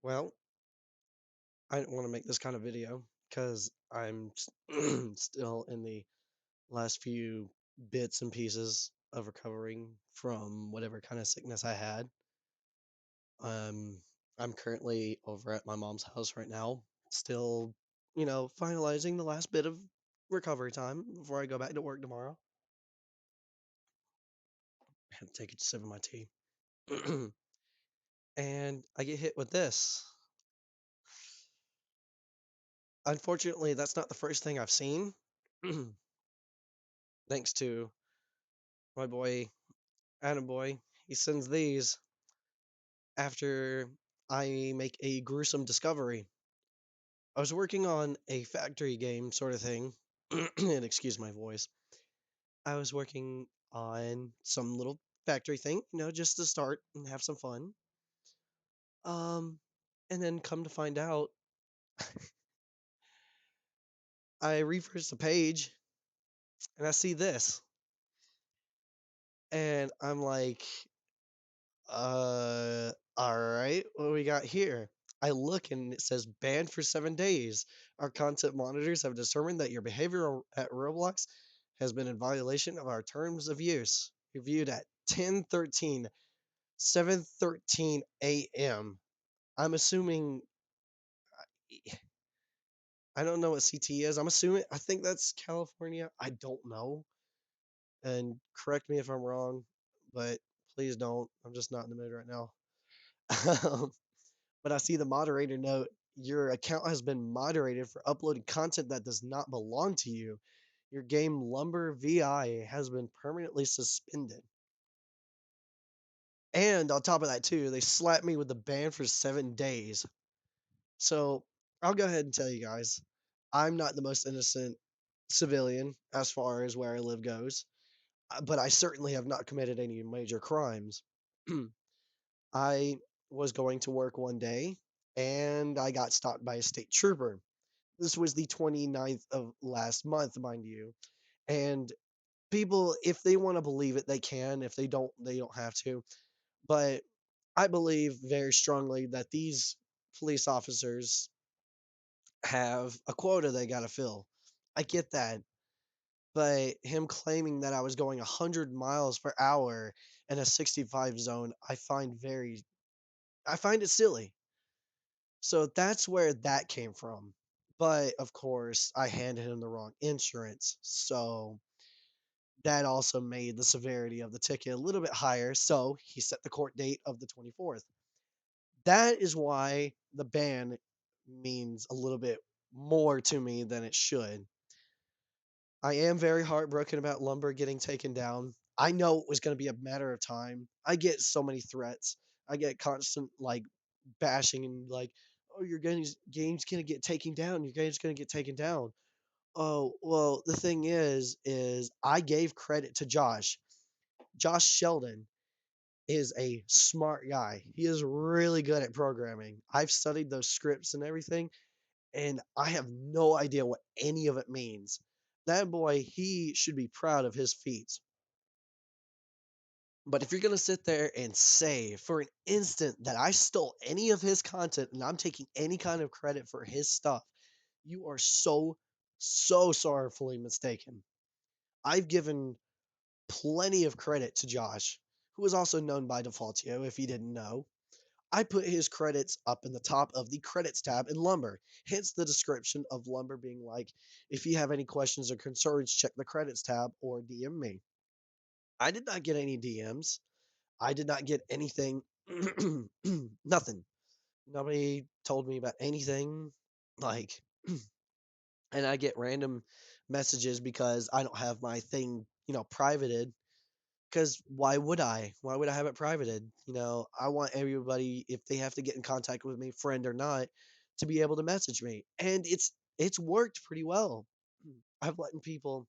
Well, I didn't want to make this kind of video because still in the last few bits and pieces of recovering from whatever kind of sickness I had. Um, I'm currently over at my mom's house right now, still, finalizing the last bit of recovery time before I go back to work tomorrow. I had to take a sip of my tea. And I get hit with this. Unfortunately, that's not the first thing I've seen. Thanks to my boy Adam Boy. He sends these after I make a gruesome discovery. I was working on a factory game sort of thing, and excuse my voice. I was working on some little factory thing, just to start and have some fun. Um, and then come to find out, I refresh the page and I see this, and I'm like, all right, what do we got here? I look and it says banned for 7 days. Our content monitors have determined that your behavior at Roblox has been in violation of our terms of use. Reviewed at 10:13, 7:13 a.m. I'm assuming I don't know what CT is. I think that's California. I don't know. And correct me if I'm wrong, but please don't. I'm just not in the mood right now. But I see the moderator note, your account has been moderated for uploading content that does not belong to you. Your game LumberVI has been permanently suspended. And on top of that, too, they slapped me with the ban for 7 days. So I'll go ahead and tell you guys, I'm not the most innocent civilian as far as where I live goes, but I certainly have not committed any major crimes. I was going to work one day and I got stopped by a state trooper. This was the 29th of last month, mind you. And people, if they want to believe it, they can. If they don't have to. But I believe very strongly that these police officers have a quota they got to fill. I get that. But him claiming that I was going 100 miles per hour in a 65 zone, I find it silly. So that's where that came from. But of course, I handed him the wrong insurance. So that also made the severity of the ticket a little bit higher. So he set the court date of the 24th. That is why the ban means a little bit more to me than it should. I am very heartbroken about Lumber getting taken down. I know it was going to be a matter of time. I get so many threats. I get constant like bashing and like, oh, your game's gonna get taken down. Your game's gonna get taken down. Oh, well, the thing is I gave credit to Josh. Josh Sheldon is a smart guy. He is really good at programming. I've studied those scripts and everything, and I have no idea what any of it means. That boy, he should be proud of his feats. But if you're going to sit there and say for an instant that I stole any of his content and I'm taking any kind of credit for his stuff, you are so sorrowfully mistaken. I've given plenty of credit to Josh, who is also known by Defaultio, if you didn't know. I put his credits up in the top of the credits tab in Lumber, hence the description of Lumber being like, if you have any questions or concerns, check the credits tab or DM me. I did not get any DMs. I did not get anything. Nothing. Nobody told me about anything. Like, and I get random messages because I don't have my thing, privated. Because why would I? Why would I have it privated? I want everybody, if they have to get in contact with me, friend or not, to be able to message me. And it's worked pretty well. I've letting people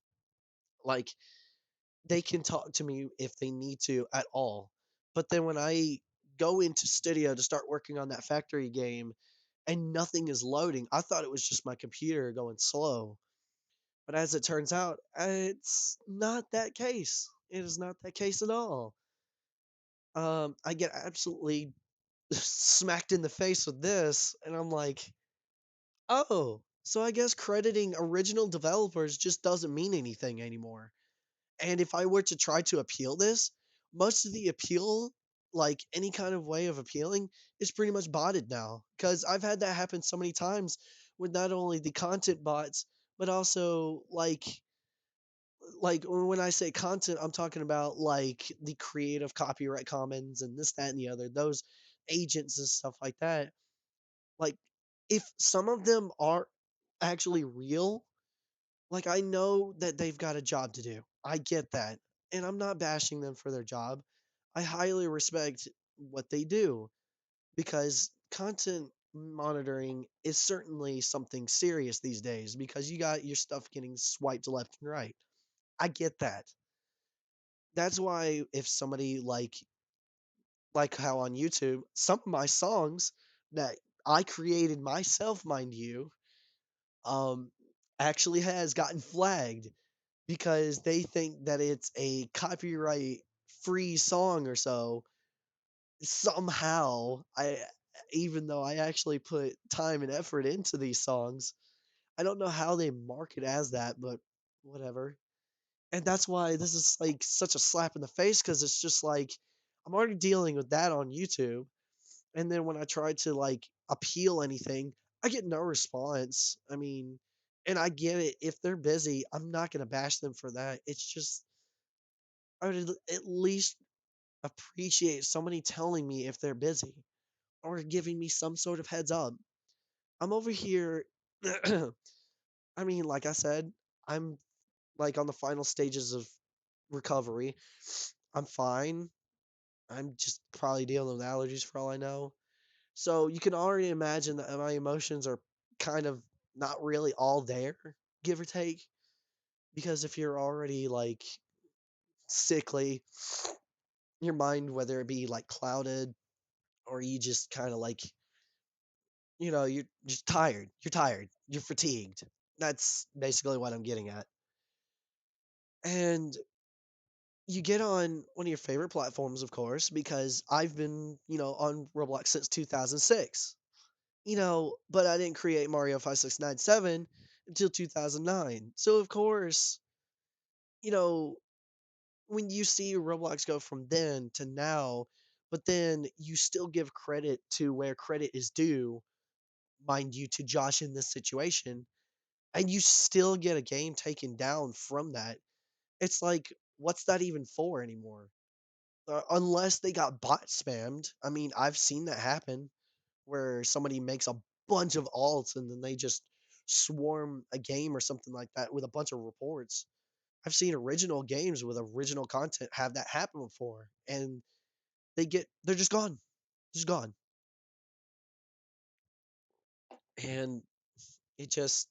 like they can talk to me if they need to at all. But then when I go into studio to start working on that factory game and nothing is loading, I thought it was just my computer going slow. But as it turns out, it's not that case. It is not that case at all. I get absolutely smacked in the face with this, and I'm like, oh, so I guess crediting original developers just doesn't mean anything anymore. And if I were to try to appeal this, most of the appeal, like any kind of way of appealing, is pretty much botted now. Because I've had that happen so many times with not only the content bots, but also like when I say content, I'm talking about like the creative copyright commons and this, that, and the other, those agents and stuff like that. Like if some of them are actually real, like I know that they've got a job to do. I get that. And I'm not bashing them for their job. I highly respect what they do because content monitoring is certainly something serious these days because you got your stuff getting swiped left and right. I get that. That's why if somebody like how on YouTube, some of my songs that I created myself, mind you, um actually has gotten flagged because they think that it's a copyright free song or so. Somehow, I even though I actually put time and effort into these songs, I don't know how they mark it as that, but whatever. And that's why this is like such a slap in the face because it's just like I'm already dealing with that on YouTube. And then when I try to like appeal anything, I get no response. I mean, and I get it. If they're busy, I'm not going to bash them for that. It's just, I would at least appreciate somebody telling me if they're busy or giving me some sort of heads up. I'm over here. I mean, like I said, I'm like on the final stages of recovery. I'm fine. I'm just probably dealing with allergies for all I know. So you can already imagine that my emotions are kind of not really all there, give or take. Because if you're already like sickly, your mind, whether it be like clouded or you just kind of like, you're just tired. You're tired. You're fatigued. That's basically what I'm getting at. And you get on one of your favorite platforms, of course, because I've been, on Roblox since 2006. But I didn't create Mario 5697 until 2009. So of course, you know, when you see Roblox go from then to now, but then you still give credit to where credit is due, mind you, to Josh in this situation, and you still get a game taken down from that. It's like, what's that even for anymore? Unless they got bot spammed. I mean, I've seen that happen where somebody makes a bunch of alts and then they just swarm a game or something like that with a bunch of reports. I've seen original games with original content have that happen before, and they're just gone, just gone, and it just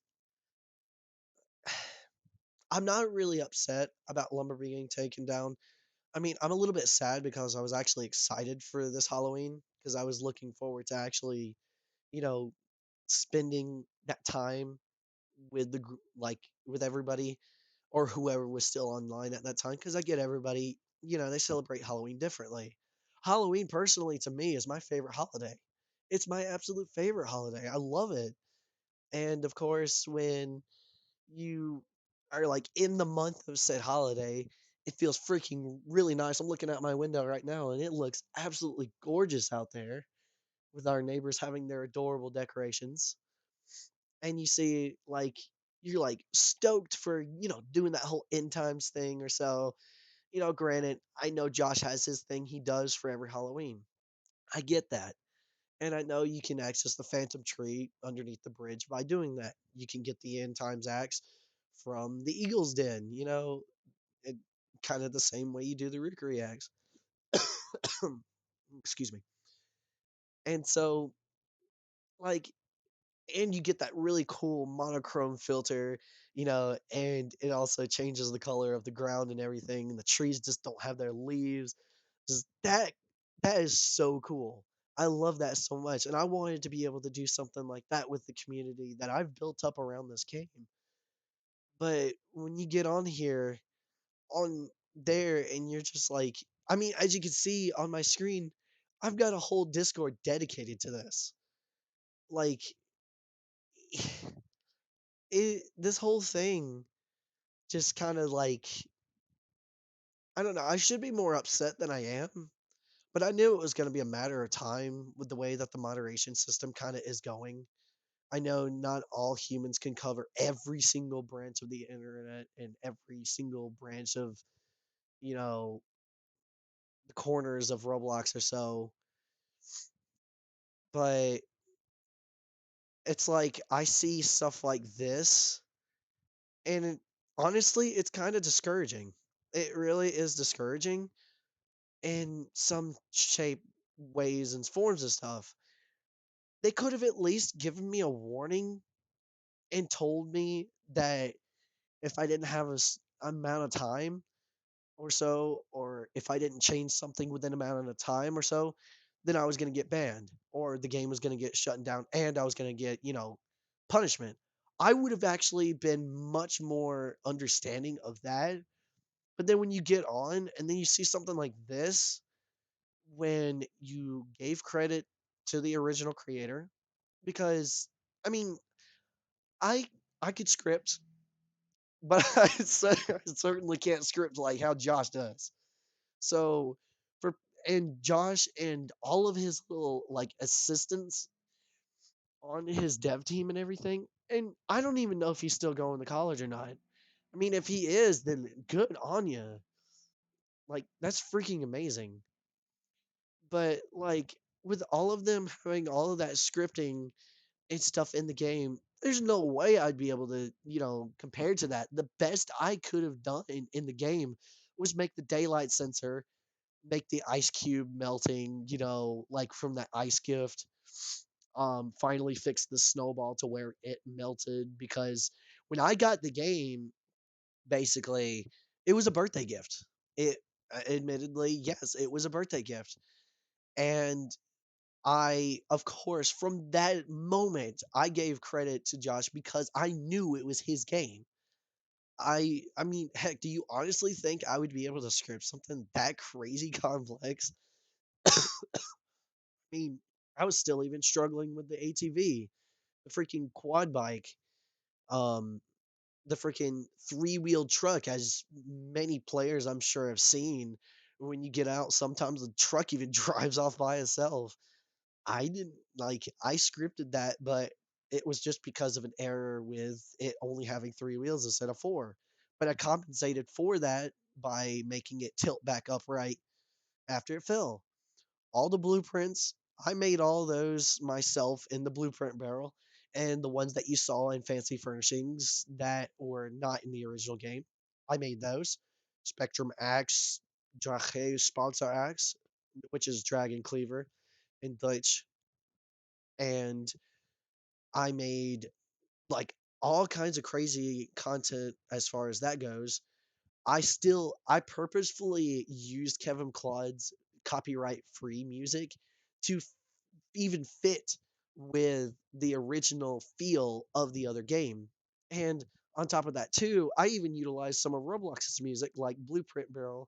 I'm not really upset about Lumber being taken down. I mean, I'm a little bit sad because I was actually excited for this Halloween because I was looking forward to actually, you know, spending that time with like with everybody or whoever was still online at that time because I get everybody, they celebrate Halloween differently. Halloween, personally, to me, is my favorite holiday. It's my absolute favorite holiday. I love it. And of course, when you are like in the month of said holiday, it feels freaking really nice. I'm looking out my window right now and it looks absolutely gorgeous out there with our neighbors having their adorable decorations. And you see, like, you're like stoked for, doing that whole end times thing or so. Granted, I know Josh has his thing he does for every Halloween. I get that. And I know you can access the Phantom Tree underneath the bridge by doing that. You can get the end times axe from the Eagle's Den, it, kind of the same way you do the Rookery axe. Excuse me. And so, like, and you get that really cool monochrome filter, and it also changes the color of the ground and everything. And the trees just don't have their leaves. Just that is so cool. I love that so much. And I wanted to be able to do something like that with the community that I've built up around this game. But when you get on here on there and you're just like, I mean, as you can see on my screen, I've got a whole Discord dedicated to this. Like, this whole thing just kind of like, I don't know. I should be more upset than I am, but I knew it was going to be a matter of time with the way that the moderation system kind of is going. I know not all humans can cover every single branch of the internet and every single branch of, you know, the corners of Roblox or so, but it's like I see stuff like this, and honestly, it's kind of discouraging. It really is discouraging in some shape, ways, and forms of stuff. They could have at least given me a warning and told me that if I didn't have amount of time or so, or if I didn't change something within amount of time or so, then I was going to get banned, or the game was going to get shut down, and I was going to get, punishment. I would have actually been much more understanding of that. But then when you get on and then you see something like this, when you gave credit to the original creator, because I mean, I I could script, but I certainly can't script like how Josh does. So for and Josh and all of his little like assistants on his dev team and everything, and I don't even know if he's still going to college or not. I mean, if he is, then good on you. Like that's freaking amazing. But like with all of them having all of that scripting and stuff in the game, there's no way I'd be able to, compare to that. The best I could have done in the game was make the daylight sensor, make the ice cube melting, like from that ice gift. Finally fix the snowball to where it melted because when I got the game, basically, it was a birthday gift. It admittedly, yes, it was a birthday gift. And of course, from that moment, I gave credit to Josh because I knew it was his game. I mean, heck, do you honestly think I would be able to script something that crazy complex? I mean, I was still even struggling with the ATV, the freaking quad bike, um, the freaking three-wheeled truck, as many players I'm sure have seen. When you get out, sometimes the truck even drives off by itself. I didn't like I scripted that, but it was just because of an error with it only having three wheels instead of four. But I compensated for that by making it tilt back upright after it fell. All the blueprints, I made all those myself in the blueprint barrel, and the ones that you saw in fancy furnishings that were not in the original game, I made those. Spectrum Axe, Drache Sponsor Axe, which is Dragon Cleaver in Dutch, and I made like all kinds of crazy content as far as that goes. I purposefully used Kevin Claude's copyright free music to even fit with the original feel of the other game. And on top of that too, I even utilized some of Roblox's music like Blueprint Barrel's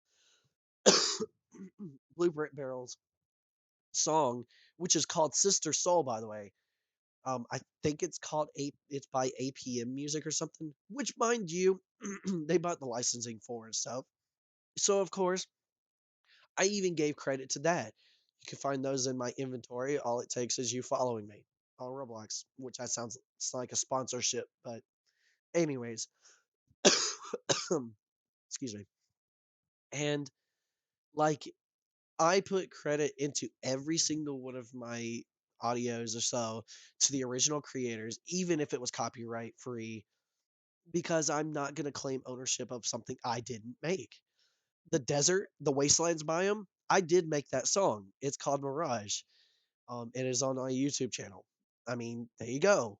song, which is called Sister Soul, by the way. I think it's by APM Music or something, which mind you, they bought the licensing for and stuff. So of course, I even gave credit to that. You can find those in my inventory. All it takes is you following me on Roblox, which that sounds it's like a sponsorship, but anyways, excuse me. And like I put credit into every single one of my audios or so to the original creators, even if it was copyright free, because I'm not going to claim ownership of something I didn't make. The desert, the wastelands biome, I did make that song. It's called Mirage. It is on my YouTube channel. I mean, there you go.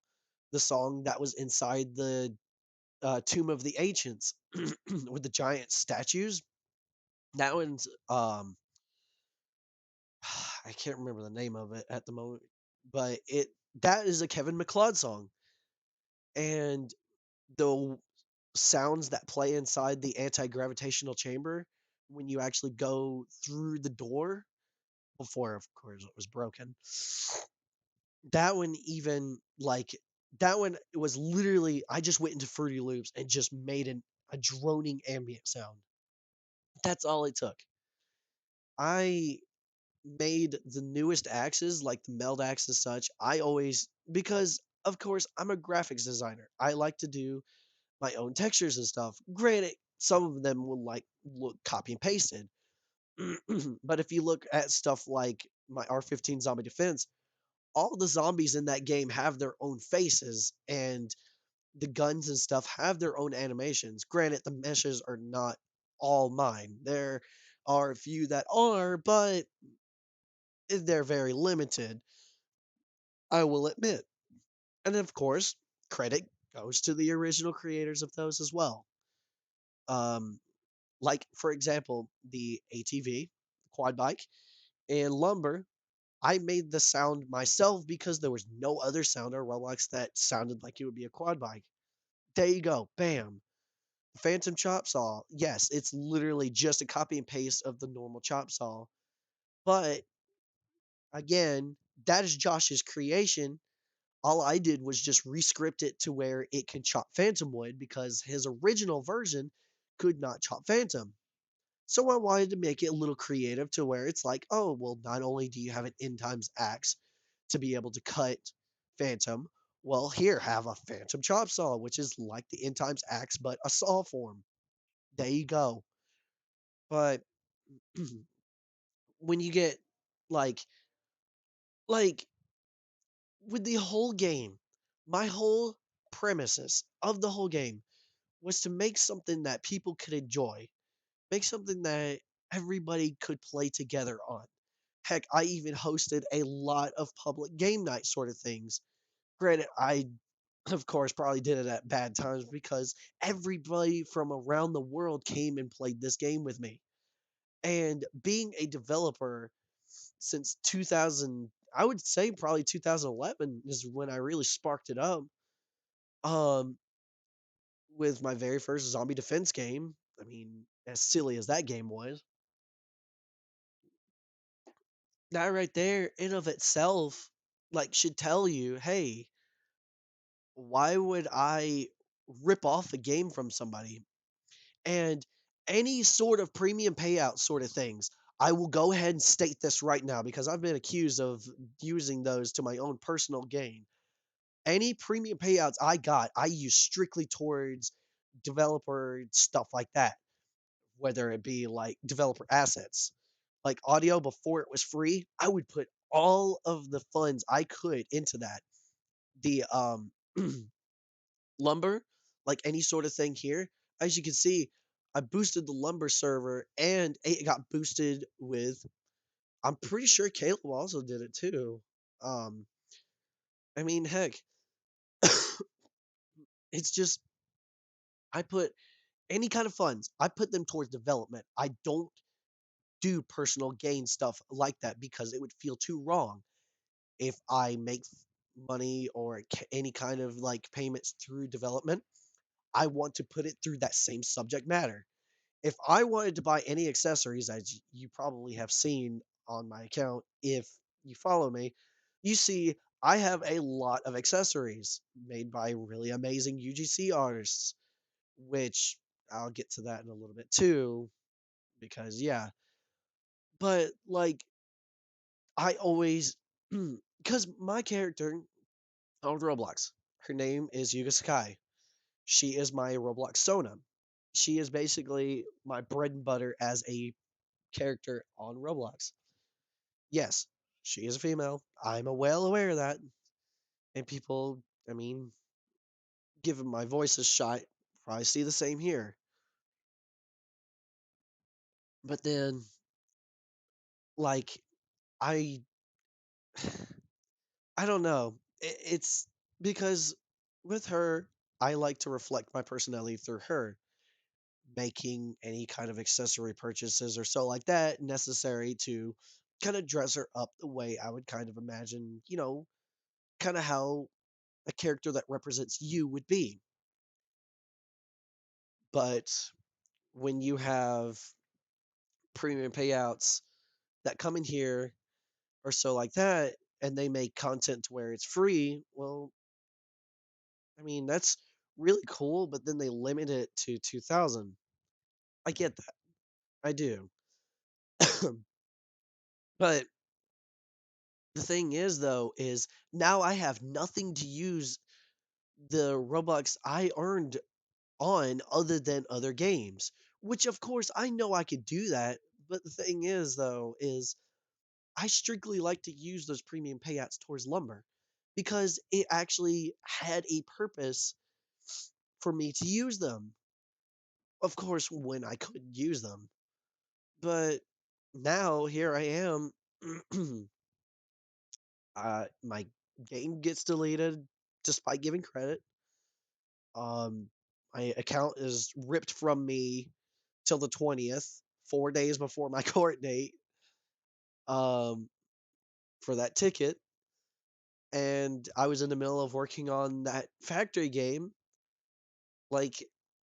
The song that was inside the Tomb of the Ancients with the giant statues. That one's I can't remember the name of it at the moment, but it that is a Kevin MacLeod song, and the sounds that play inside the anti-gravitational chamber when you actually go through the door, before, of course, it was broken. That one even like that one was literally I just went into Fruity Loops and just made a droning ambient sound. That's all it took. I made the newest axes, like the meld axe and such. I always because of course I'm a graphics designer. I like to do my own textures and stuff. Granted, some of them will like look copy and pasted. But if you look at stuff like my R15 zombie defense, all the zombies in that game have their own faces and the guns and stuff have their own animations. Granted, the meshes are not all mine. There are a few that are, but they're very limited, I will admit. And of course, credit goes to the original creators of those as well. Um, like, for example, the ATV, quad bike, and Lumber. I made the sound myself because there was no other sound on Roblox that sounded like it would be a quad bike. There you go. Bam. Phantom chop saw. Yes, it's literally just a copy and paste of the normal chop saw. But again, that is Josh's creation. All I did was just rescript it to where it can chop phantom wood because his original version could not chop phantom. So I wanted to make it a little creative to where it's like, oh, well, not only do you have an end times axe to be able to cut phantom, well, here, have a phantom chop saw, which is like the end times axe, but a saw form. There you go. But when you get like like with the whole game, my whole premises of the whole game was to make something that people could enjoy, make something that everybody could play together on. Heck, I even hosted a lot of public game night sort of things. Granted, I of course probably did it at bad times because everybody from around the world came and played this game with me. And being a developer since 2000, I would say probably 2011 is when I really sparked it up. Um, with my very first zombie defense game. I mean, as silly as that game was, that right there in of itself, like, should tell you, hey, why would I rip off a game from somebody? And any sort of premium payout sort of things, I will go ahead and state this right now because I've been accused of using those to my own personal gain. Any premium payouts I got, I use strictly towards developer stuff like that, whether it be like developer assets. Like audio before it was free, I would put all of the funds I could into that. The lumber, like any sort of thing here, as you can see, I boosted the lumber server and it got boosted with I'm pretty sure Caleb also did it too. Um I mean heck, it's just I put any kind of funds, I put them towards development. I don't do personal gain stuff like that because it would feel too wrong if I make money or any kind of like payments through development. I want to put it through that same subject matter. If I wanted to buy any accessories, as you probably have seen on my account, if you follow me, you see I have a lot of accessories made by really amazing UGC artists, which I'll get to that in a little bit too, because yeah. But like I always, because my character on Roblox, her name is Yuga Sakai. She is my Roblox Sona. She is basically my bread and butter as a character on Roblox. Yes, she is a female. I'm well aware of that. And people, I mean, given my voice a shot, probably see the same here. But then, like, I, I don't know. It's because with her, I like to reflect my personality through her, making any kind of accessory purchases or so like that necessary to kind of dress her up the way I would kind of imagine, kind of how a character that represents you would be. But when you have premium payouts that come in here, or so like that, and they make content to where it's free, well, I mean, that's really cool, but then they limit it to 2000. I get that. I do. But the thing is though is now I have nothing to use the Robux I earned on other than other games, which of course I know I could do that, but the thing is though is I strictly like to use those premium payouts towards lumber because it actually had a purpose for me to use them. Of course, when I could use them. But now here I am. My game gets deleted despite giving credit. Um, my account is ripped from me till the 20th, 4 days before my court date. Um, for that ticket, and I was in the middle of working on that factory game. Like,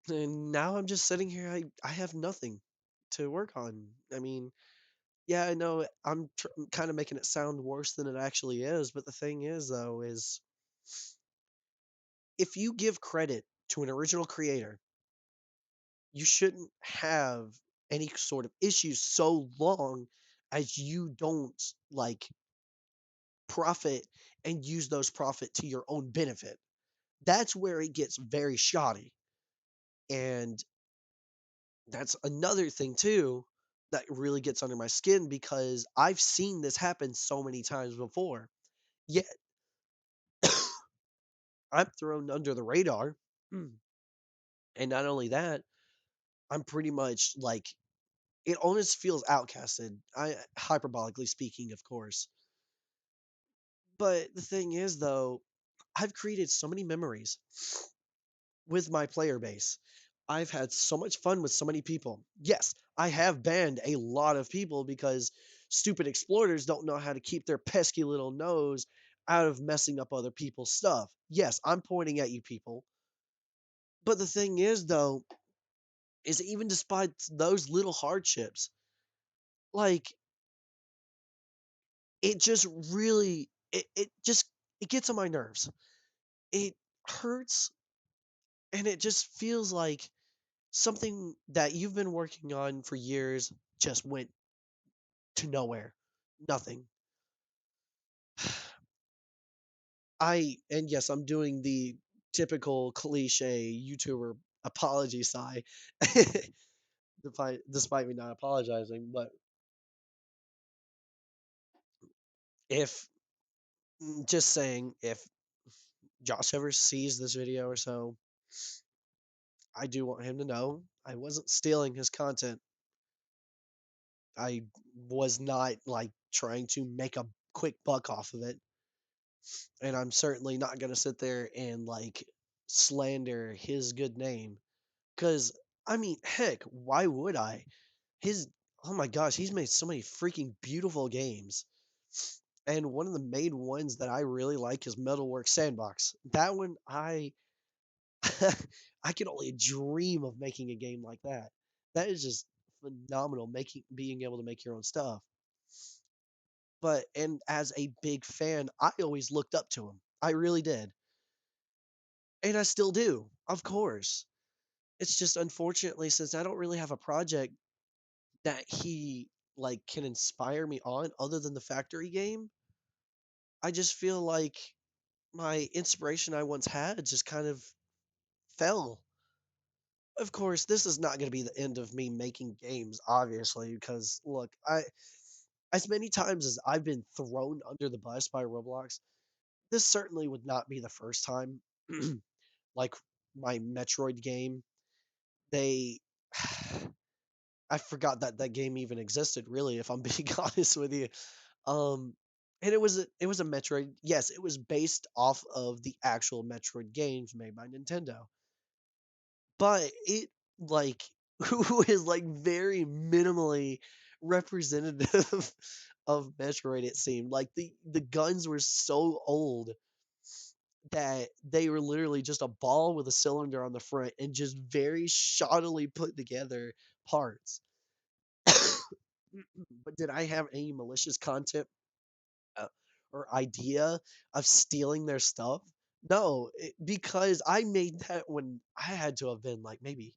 and now I'm just sitting here. I have nothing to work on. I mean, yeah, I know I'm kind of making it sound worse than it actually is, but the thing is, though, is if you give credit to an original creator, you shouldn't have any sort of issues so long as you don't like profit and use those profit to your own benefit. That's where it gets very shoddy. And that's another thing too that really gets under my skin because I've seen this happen so many times before. Yet I'm thrown under the radar. Mm. And not only that, I'm pretty much like it almost feels outcasted. I hyperbolically speaking, of course. But the thing is though, I've created so many memories with my player base. I've had so much fun with so many people. Yes, I have banned a lot of people because stupid exploiters don't know how to keep their pesky little nose out of messing up other people's stuff. Yes, I'm pointing at you people. But the thing is, though, is even despite those little hardships, like it just really, it just, it gets on my nerves. It hurts and it just feels like something that you've been working on for years just went to nowhere. Nothing. And yes, I'm doing the typical cliche YouTuber apology sigh, despite me not apologizing. But if, just saying, if Josh ever sees this video or so, I do want him to know I wasn't stealing his content. I was not like trying to make a quick buck off of it. And I'm certainly not going to sit there and like slander his good name cuz I mean, heck, why would I? His Oh my gosh, he's made so many freaking beautiful games. And one of the main ones that I really like is Metalwork Sandbox. That one I can only dream of making a game like that. That is just phenomenal making being able to make your own stuff. But and as a big fan, I always looked up to him. I really did. And I still do, of course. It's just unfortunately since I don't really have a project that he like can inspire me on other than the factory game, I just feel like my inspiration I once had just kind of fell. Of course, this is not going to be the end of me making games, obviously, because look, I as many times as I've been thrown under the bus by Roblox, this certainly would not be the first time. Like my Metroid game, they I forgot that that game even existed. Really, if I'm being honest with you, um, and it was a Metroid. Yes, it was based off of the actual Metroid games made by Nintendo, but it like was like very minimally representative of Metroid. It seemed like the guns were so old that they were literally just a ball with a cylinder on the front and just very shoddily put together parts. But did I have any malicious content? or idea of stealing their stuff. No, because I made that when I had to have been like maybe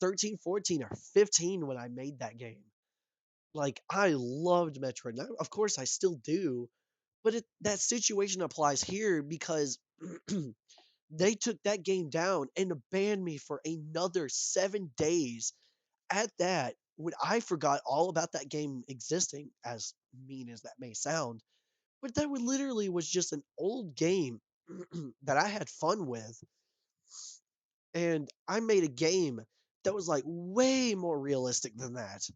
13, 14, or 15 when I made that game. Like I loved Metroid. And of course I still do, but that situation applies here because they took that game down and banned me for another 7 days. At that, when I forgot all about that game existing, as mean as that may sound, but that literally was just an old game that I had fun with, and I made a game that was like way more realistic than that,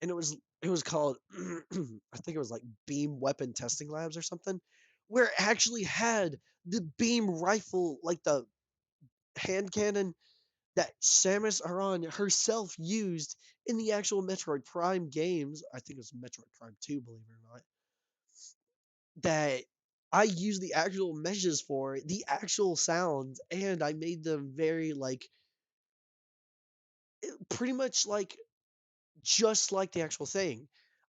and it was called I think it was like Beam Weapon Testing Labs or something, where it actually had the beam rifle, like the hand cannon that Samus Aran herself used in the actual Metroid Prime games. I think it was Metroid Prime 2, believe it or not. That I used the actual meshes for, the actual sounds, and I made them very like pretty much like just like the actual thing.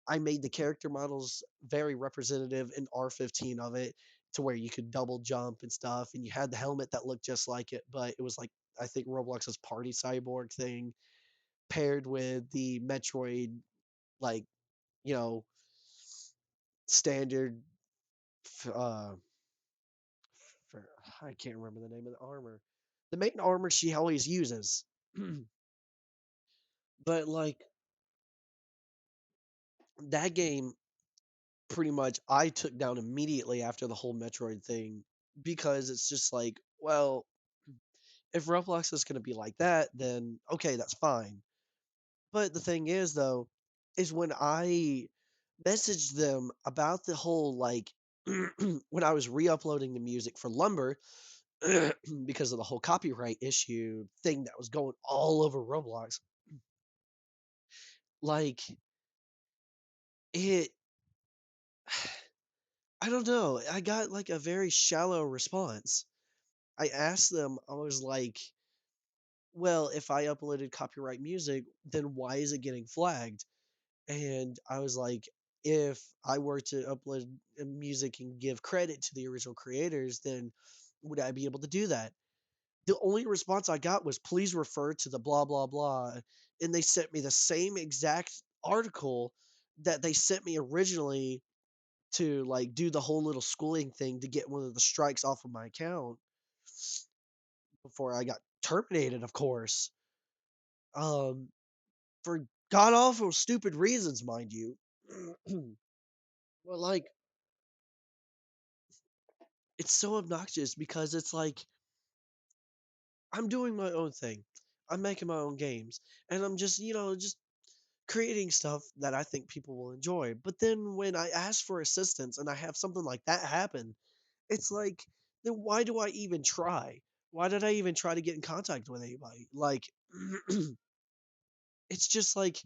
I made the character models very representative in R15 of it, to where you could double jump and stuff, and you had the helmet that looked just like it, but it was like I think Roblox's party cyborg thing paired with the Metroid, like, you know, standard for, I can't remember the name of the armor. The main armor she always uses. But like that game pretty much I took down immediately after the whole Metroid thing, because it's just like, well, if Roblox is going to be like that, then okay, that's fine. But the thing is, though, is when I messaged them about the whole like when I was re-uploading the music for Lumber because of the whole copyright issue thing that was going all over Roblox, like it I don't know, I got like a very shallow response. I asked them, I was like, well, if I uploaded copyright music, then why is it getting flagged? And I was like, if I were to upload music and give credit to the original creators, then would I be able to do that? The only response I got was, please refer to the blah, blah, blah. And they sent me the same exact article that they sent me originally to like do the whole little schooling thing to get one of the strikes off of my account before I got terminated, of course. Um, for god awful stupid reasons, mind you. Well, like, it's so obnoxious because it's like I'm doing my own thing. I'm making my own games, and I'm just, just creating stuff that I think people will enjoy. But then when I ask for assistance and I have something like that happen, it's like, then why do I even try? Why did I even try to get in contact with anybody? Like, it's just like,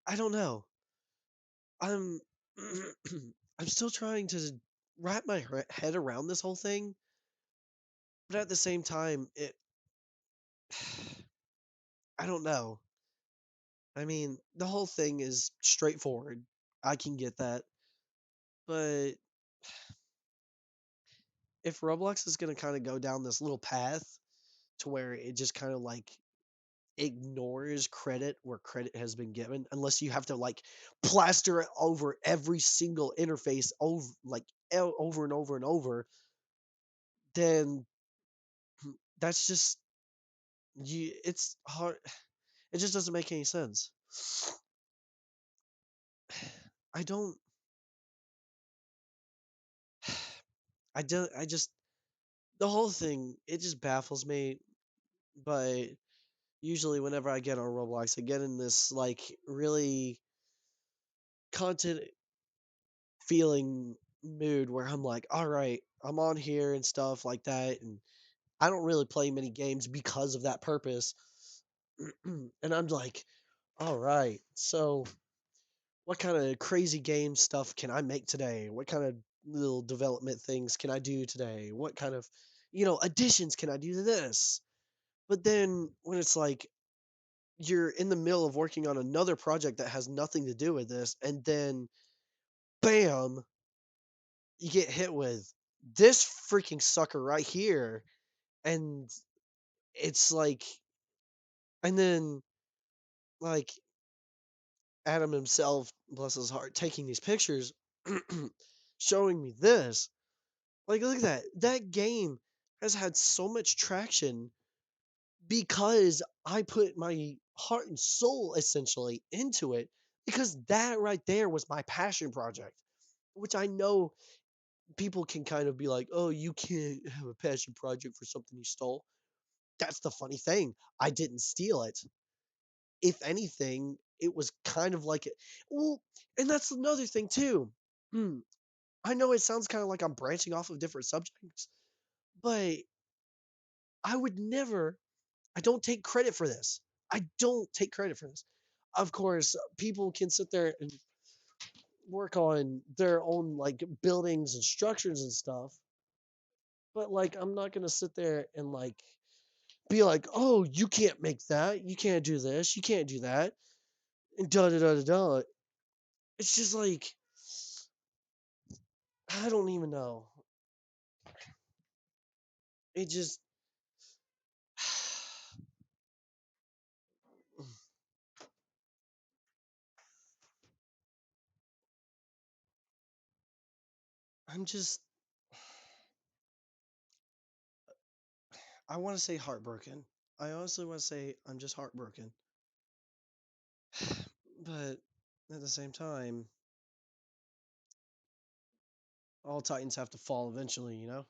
I don't know. I'm I'm still trying to wrap my head around this whole thing, but at the same time, I don't know. I mean, the whole thing is straightforward. I can get that, but if Roblox is going to kind of go down this little path to where it just kind of like ignores credit where credit has been given, unless you have to like plaster it over every single interface over like over and over and over, then that's just you. It's hard. It just doesn't make any sense. I don't. I don't. I just the whole thing. It just baffles me. But usually, whenever I get on Roblox, I get in this like really content feeling mood where I'm like, all right, I'm on here and stuff like that, and I don't really play many games because of that purpose. And I'm like, all right, so what kind of crazy game stuff can I make today? What kind of little development things can I do today? What kind of, additions can I do to this? But then when it's like you're in the middle of working on another project that has nothing to do with this, and then bam, you get hit with this freaking sucker right here. And it's like, and then like Adam himself, bless his heart, taking these pictures, showing me this. Like, look at that. That game has had so much traction because I put my heart and soul essentially into it. Because that right there was my passion project, which I know people can kind of be like, oh, you can't have a passion project for something you stole. That's the funny thing. I didn't steal it. If anything, it was kind of like it. Well, and that's another thing too. Hmm, I know it sounds kind of like I'm branching off of different subjects, but I would never, I don't take credit for this. I don't take credit for this. Of course, people can sit there and work on their own like buildings and structures and stuff, but like I'm not gonna sit there and like be like, oh, you can't make that, you can't do this, you can't do that, and da da da da da. It's just like I don't even know. It just I'm just I want to say heartbroken. I honestly want to say I'm just heartbroken. But at the same time, all titans have to fall eventually, you know?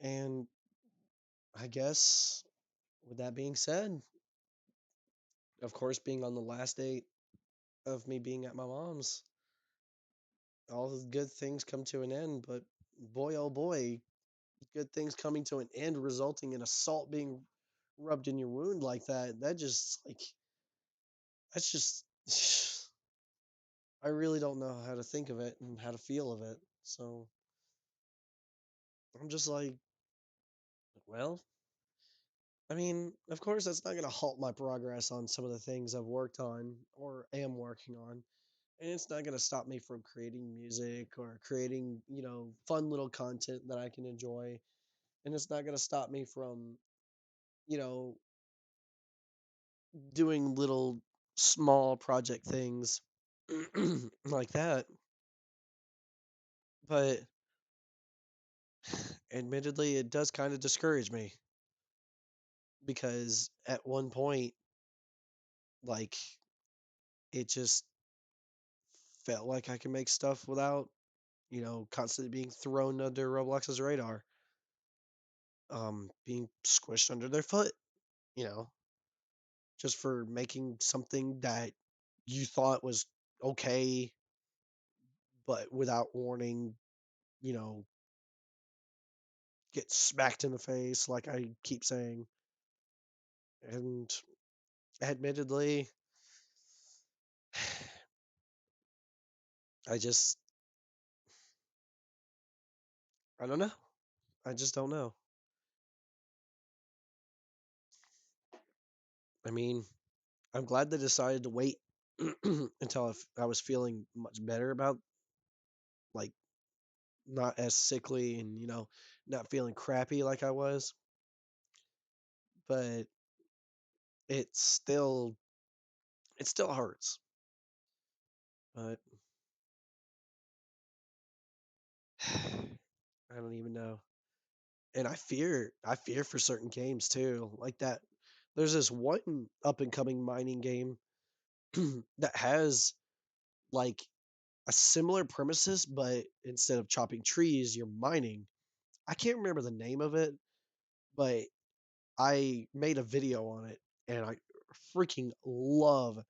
And I guess with that being said, of course, being on the last date of me being at my mom's, all the good things come to an end. But boy, oh boy, good things coming to an end, resulting in a salt being rubbed in your wound like that. That just like that's just I really don't know how to think of it and how to feel of it. So I'm just like, well, I mean, of course, that's not going to halt my progress on some of the things I've worked on or am working on. And it's not going to stop me from creating music or creating, fun little content that I can enjoy. And it's not going to stop me from, you know, doing little small project things like that. But admittedly, it does kind of discourage me because at one point, like, it just felt like I could make stuff without, constantly being thrown under Roblox's radar, being squished under their foot, you know, just for making something that you thought was okay, but without warning, you know, get smacked in the face, like I keep saying. And admittedly, I just, I don't know. I just don't know. I mean, I'm glad they decided to wait until I was feeling much better about, like, not as sickly and, not feeling crappy like I was. But it still, it still hurts. But I don't even know. And I fear for certain games too. Like that, there's this one up and coming mining game that has like a similar premises, but instead of chopping trees, you're mining. I can't remember the name of it, but I made a video on it, and I freaking love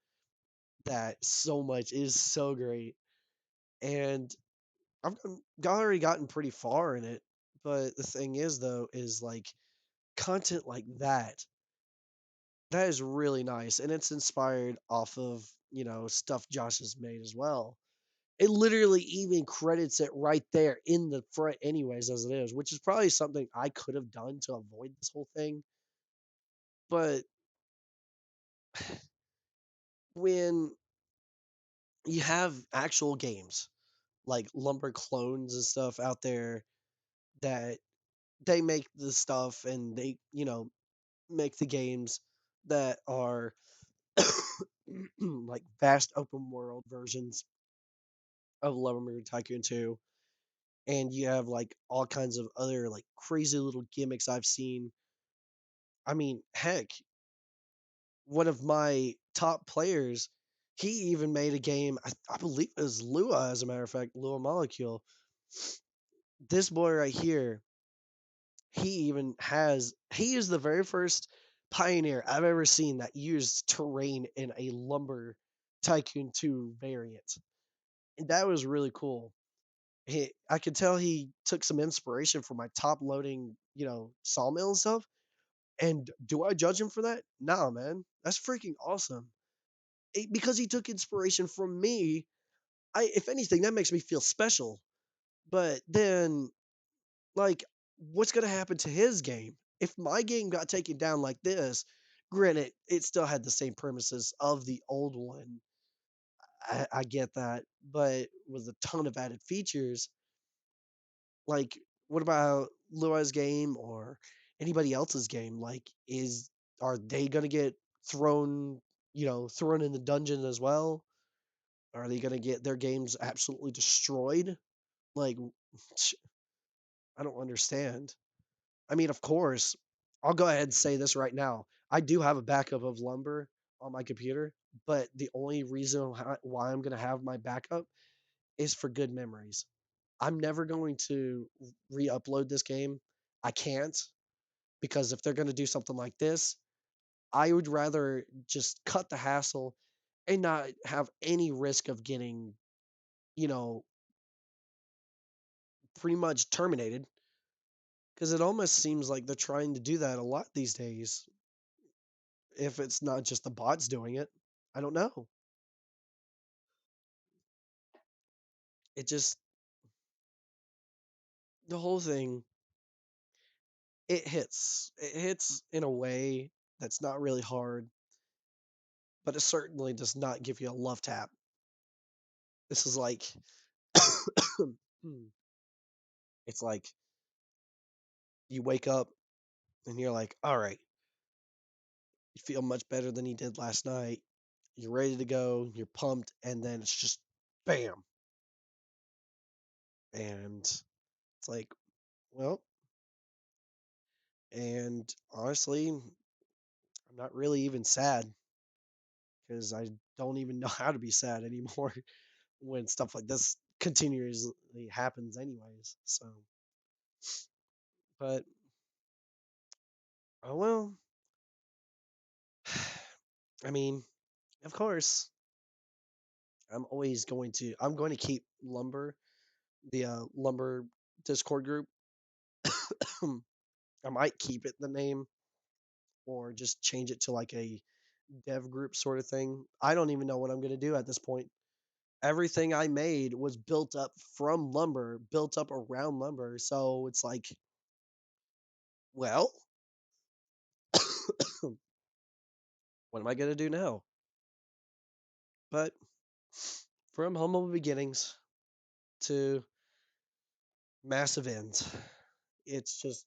that so much. It is so great, and already gotten pretty far in it. But the thing is, though, is like content like that. That is really nice, and it's inspired off of stuff Josh has made as well. It literally even credits it right there in the front, anyways, as it is, which is probably something I could have done to avoid this whole thing. But when you have actual games like Lumber clones and stuff out there that they make the stuff and they, make the games that are like vast open world versions of Lumber Tycoon 2. And you have like all kinds of other like crazy little gimmicks I've seen. I mean, heck, one of my top players, he even made a game. I believe it was Lua, as a matter of fact, Lua Molecule. This boy right here, he is the very first pioneer I've ever seen that used terrain in a Lumber Tycoon 2 variant. And that was really cool. I could tell he took some inspiration from my top loading, sawmill and stuff. And do I judge him for that? Nah, man. That's freaking awesome. Because he took inspiration from me, if anything, that makes me feel special. But then, like, what's gonna happen to his game? If my game got taken down like this, granted, it still had the same premises of the old one. I get that, but with a ton of added features, like, what about Lua's game or anybody else's game? Like, are they gonna get thrown, thrown in the dungeon as well? Are they gonna get their games absolutely destroyed? Like, I don't understand. I mean, of course, I'll go ahead and say this right now. I do have a backup of Lumber on my computer, but the only reason why I'm gonna have my backup is for good memories. I'm never going to re-upload this game. I can't, because if they're going to do something like this, I would rather just cut the hassle and not have any risk of getting, you know, pretty much terminated, because it almost seems like they're trying to do that a lot these days. If it's not just the bots doing it, I don't know. It just, the whole thing, it hits in a way that's not really hard, but it certainly does not give you a love tap. This is like, it's like you wake up and you're like, all right, you feel much better than you did last night. You're ready to go, you're pumped, and then it's just bam. And it's like, well, and honestly, I'm not really even sad because I don't even know how to be sad anymore when stuff like this continuously happens, anyways. So, but oh well. I mean, of course, I'm going to keep Lumber, the Lumber Discord group. I might keep it the name or just change it to like a dev group sort of thing. I don't even know what I'm going to do at this point. Everything I made was built up from Lumber, built up around Lumber. So it's like, well, what am I going to do now? But from humble beginnings to massive ends, it's just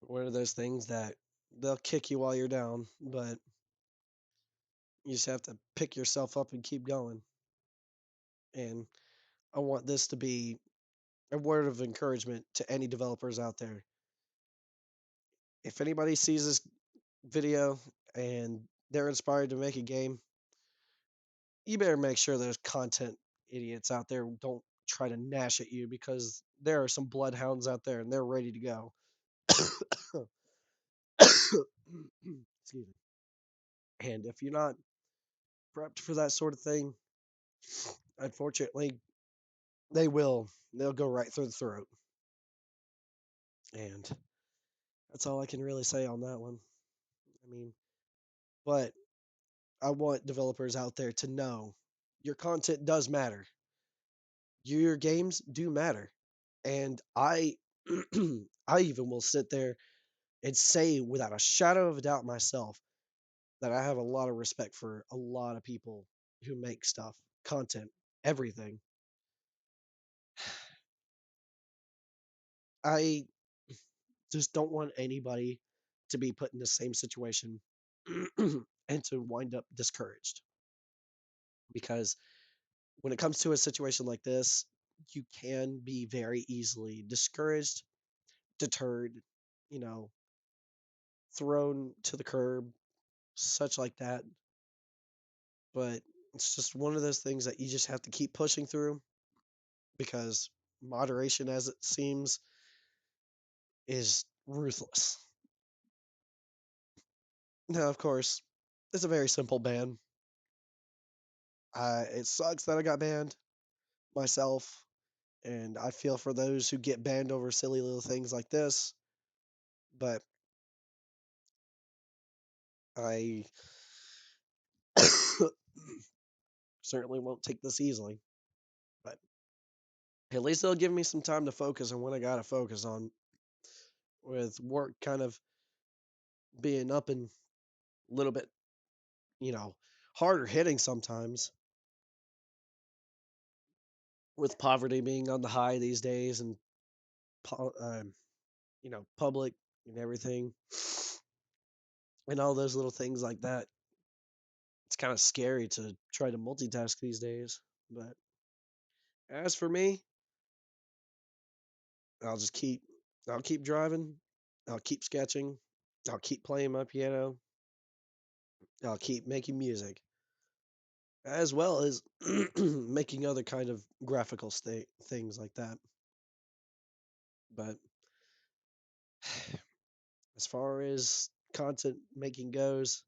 one of those things that they'll kick you while you're down, but you just have to pick yourself up and keep going. And I want this to be a word of encouragement to any developers out there. If anybody sees this video and they're inspired to make a game, you better make sure there's content idiots out there who don't try to gnash at you, because there are some bloodhounds out there and they're ready to go. Excuse me. And if you're not prepped for that sort of thing, unfortunately, they will. They'll go right through the throat. And that's all I can really say on that one. I mean, but I want developers out there to know your content does matter. Your games do matter. And I even will sit there and say without a shadow of a doubt myself, that I have a lot of respect for a lot of people who make stuff, content, everything. I just don't want anybody to be put in the same situation and to wind up discouraged. Because when it comes to a situation like this, you can be very easily discouraged, deterred, you know, thrown to the curb, such like that. But it's just one of those things that you just have to keep pushing through because moderation, as it seems, is ruthless. Now, of course, it's a very simple ban. It sucks that I got banned myself, and I feel for those who get banned over silly little things like this. But I certainly won't take this easily. But at least they'll give me some time to focus on what I gotta focus on. With work kind of being up and a little bit, you know, harder hitting sometimes. With poverty being on the high these days, and public and everything, and all those little things like that. It's kind of scary to try to multitask these days. But as for me, I'll just keep I'll keep driving, I'll keep sketching, I'll keep playing my piano, I'll keep making music, as well as making other kind of graphical things like that. But as far as content making goes,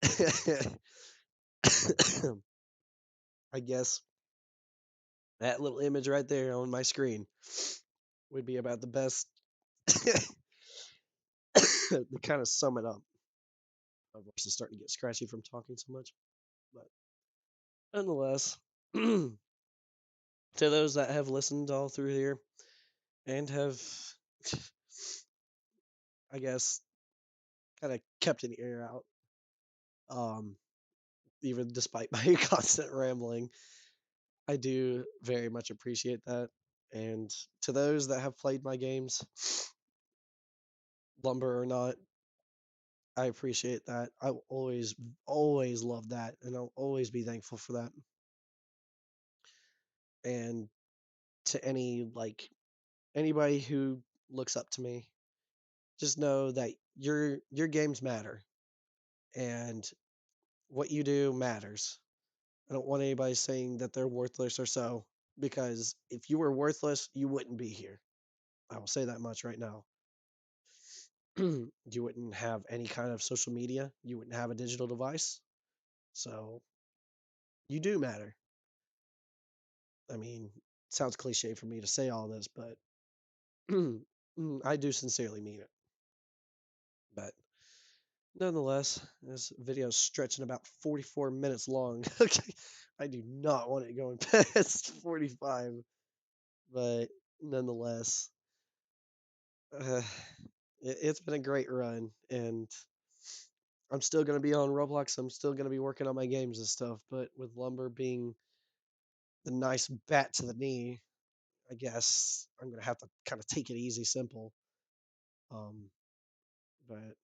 I guess that little image right there on my screen would be about the best to kind of sum it up. My voice is starting to get scratchy from talking so much. But nonetheless, to those that have listened all through here and have, I guess, kind of kept an ear out, um, even despite my constant rambling, I do very much appreciate that. And to those that have played my games, lumber or not, I appreciate that. I will always love that, and I'll always be thankful for that. And to anybody who looks up to me, just know that your games matter, and what you do matters. I don't want anybody saying that they're worthless or so, because if you were worthless, you wouldn't be here. I will say that much right now. You wouldn't have any kind of social media. You wouldn't have a digital device. So you do matter. I mean, it sounds cliche for me to say all this, but I do sincerely mean it. But nonetheless, this video is stretching about 44 minutes long. Okay, I do not want it going past 45, but nonetheless, uh, it's been a great run, and I'm still going to be on Roblox. I'm still going to be working on my games and stuff, but with Lumber being the nice bat to the knee, I guess I'm going to have to kind of take it easy, simple. Um, but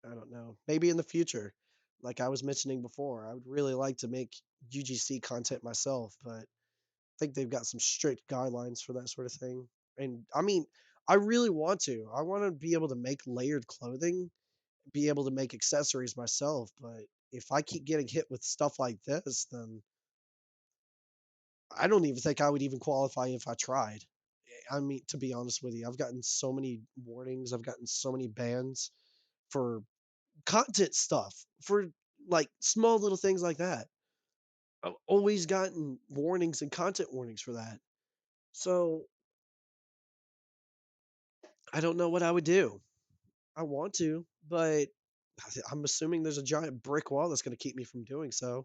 I don't know. Maybe in the future, like I was mentioning before, I would really like to make UGC content myself, but I think they've got some strict guidelines for that sort of thing. And I mean, I really want to. I want to be able to make layered clothing, be able to make accessories myself, but if I keep getting hit with stuff like this, then I don't even think I would even qualify if I tried. I mean, to be honest with you, I've gotten so many warnings, I've gotten so many bans for content stuff, for like small little things like that. I've always gotten warnings and content warnings for that. So I don't know what I would do. I want to, but I'm assuming there's a giant brick wall that's going to keep me from doing so.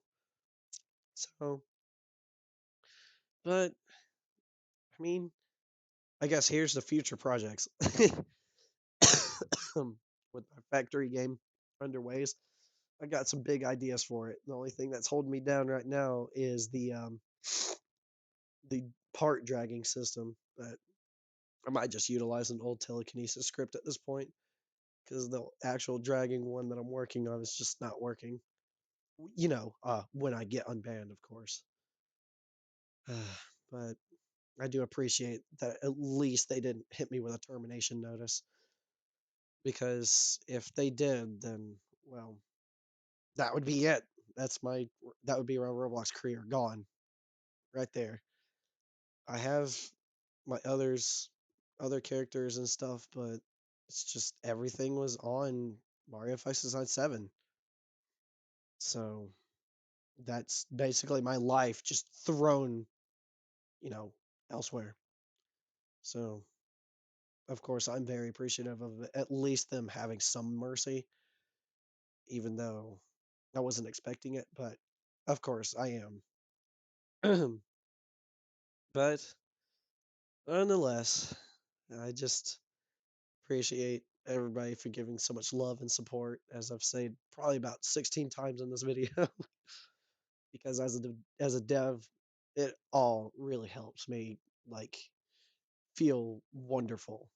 So, but I mean, I guess here's the future projects. With my factory game underways, I got some big ideas for it. The only thing that's holding me down right now is the part dragging system. But I might just utilize an old telekinesis script at this point because the actual dragging one that I'm working on is just not working. When I get unbanned, of course. But I do appreciate that at least they didn't hit me with a termination notice because if they did, then well, that would be it. That's my that would be my Roblox career gone right there. I have my other characters and stuff, but it's just everything was on Mario Fights Design 7. So that's basically my life just thrown, you know, elsewhere. So of course I'm very appreciative of at least them having some mercy, even though I wasn't expecting it, but of course I am. But nonetheless, I just appreciate everybody for giving so much love and support, as I've said probably about 16 times in this video, because as a dev, it all really helps me like feel wonderful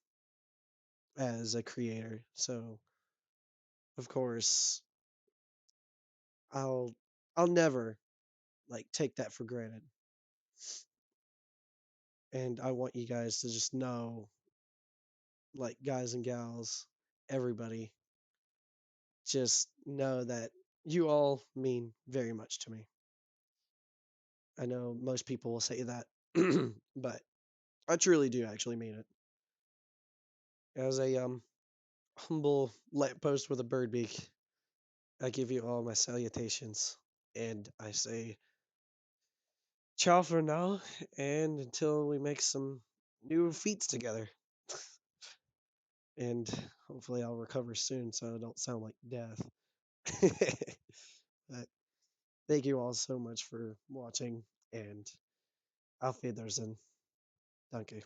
as a creator. So of course, I'll I'll never like take that for granted. And I want you guys to just know, like guys and gals, everybody, just know that you all mean very much to me. I know most people will say that, but I truly do actually mean it. As a humble lamppost with a bird beak, I give you all my salutations, and I say ciao for now, and until we make some new feats together. And hopefully I'll recover soon so I don't sound like death. But thank you all so much for watching, and auf Wiedersehen. Danke.